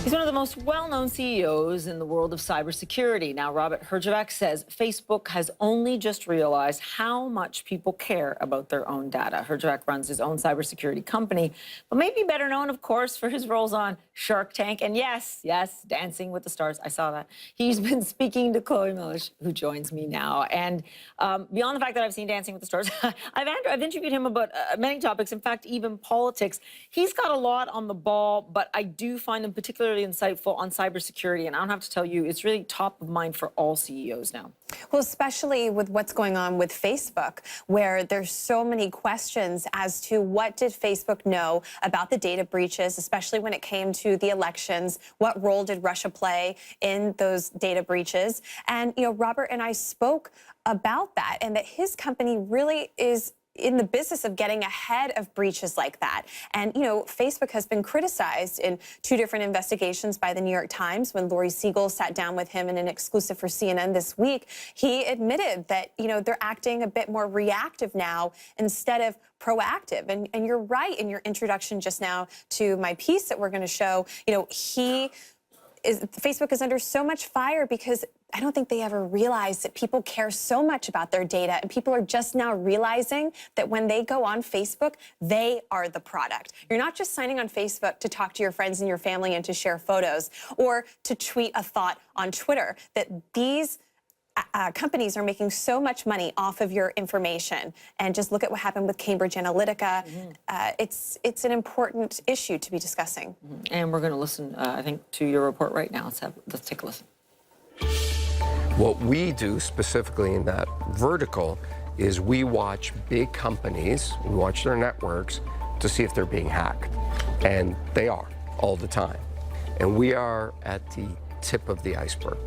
He's one of the most well-known CEOs in the world of cybersecurity. Now, Robert Herjavec says Facebook has only just realized how much people care about their own data. Herjavec runs his own cybersecurity company, but may be better known, of course, for his roles on Shark Tank and yes, Dancing with the Stars. I saw that. He's been speaking to Chloe Milish, who joins me now. And beyond the fact that I've seen Dancing with the Stars, I've interviewed him about many topics, in fact, even politics. He's got a lot on the ball, but I do find him particularly insightful on cybersecurity, and I don't have to tell you, it's really top of mind for all CEOs now. Well, especially with what's going on with Facebook, where there's so many questions as to what did Facebook know about the data breaches, especially when it came to the elections. What role did Russia play in those data breaches? And, Robert and I spoke about that, and that his company really is in the business of getting ahead of breaches like that. And, Facebook has been criticized in two different investigations by the New York Times. When Lori Siegel sat down with him in an exclusive for CNN this week, he admitted that, they're acting a bit more reactive now instead of proactive. And you're right in your introduction just now to my piece that we're going to show. Facebook is under so much fire because I don't think they ever realized that people care so much about their data, and people are just now realizing that when they go on Facebook, they are the product. You're not just signing on Facebook to talk to your friends and your family and to share photos or to tweet a thought on Twitter, that these companies are making so much money off of your information. And just look at what happened with Cambridge Analytica. It's an important issue to be discussing. And we're going to listen, I think, to your report right now. Let's take a listen. What we do specifically in that vertical is we watch big companies, we watch their networks to see if they're being hacked. And they are all the time. And we are at the tip of the iceberg.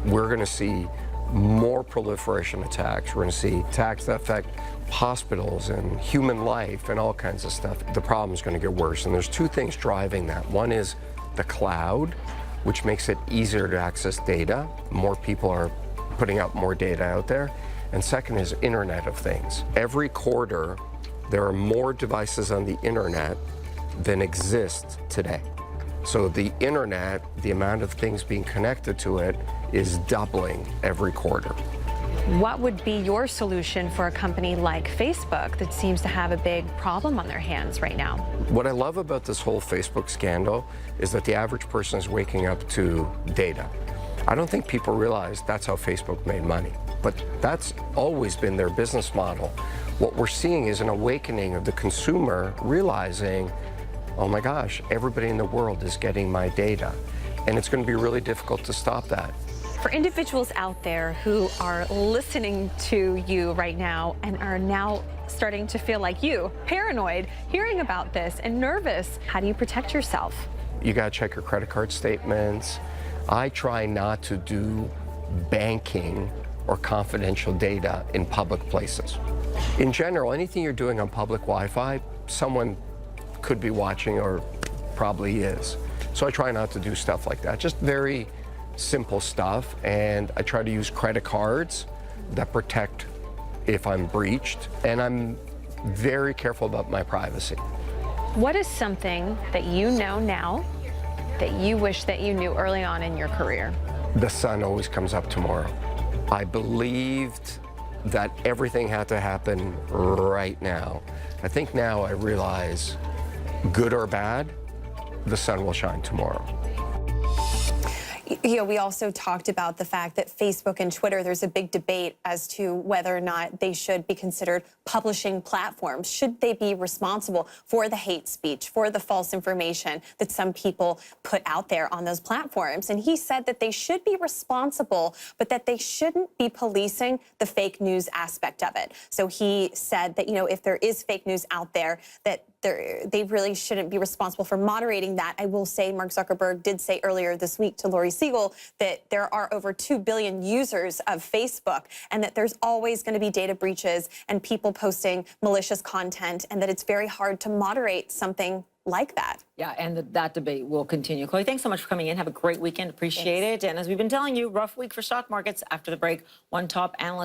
We're going to see more proliferation attacks. We're going to see attacks that affect hospitals and human life and all kinds of stuff. The problem is going to get worse. And there's two things driving that. One is the cloud, which makes it easier to access data. More people are putting out more data out there. And second is Internet of Things. Every quarter, there are more devices on the internet than exist today. So the internet, the amount of things being connected to it, is doubling every quarter. What would be your solution for a company like Facebook that seems to have a big problem on their hands right now? What I love about this whole Facebook scandal is that the average person is waking up to data. I don't think people realize that's how Facebook made money, but that's always been their business model. What we're seeing is an awakening of the consumer realizing, oh my gosh, everybody in the world is getting my data. And it's going to be really difficult to stop that. For individuals out there who are listening to you right now and are now starting to feel like you, paranoid, hearing about this and nervous, how do you protect yourself? You got to check your credit card statements. I try not to do banking or confidential data in public places. In general, anything you're doing on public Wi-Fi, someone could be watching or probably is. So I try not to do stuff like that, just very simple stuff. And I try to use credit cards that protect if I'm breached. And I'm very careful about my privacy. What is something that you know now that you wish that you knew early on in your career? The sun always comes up tomorrow. I believed that everything had to happen right now. I think now I realize, good or bad, the sun will shine tomorrow. We also talked about the fact that Facebook and Twitter, there's a big debate as to whether or not they should be considered publishing platforms. Should they be responsible for the hate speech, for the false information that some people put out there on those platforms? And he said that they should be responsible, but that they shouldn't be policing the fake news aspect of it. So he said that, if there is fake news out there, that they really shouldn't be responsible for moderating that. I will say Mark Zuckerberg did say earlier this week to Lori Siegel that there are over 2 billion users of Facebook, and that there's always going to be data breaches and people posting malicious content, and that it's very hard to moderate something like that. Yeah, and that debate will continue. Chloe, thanks so much for coming in. Have a great weekend. Appreciate it. And as we've been telling you, rough week for stock markets. After the break, one top analyst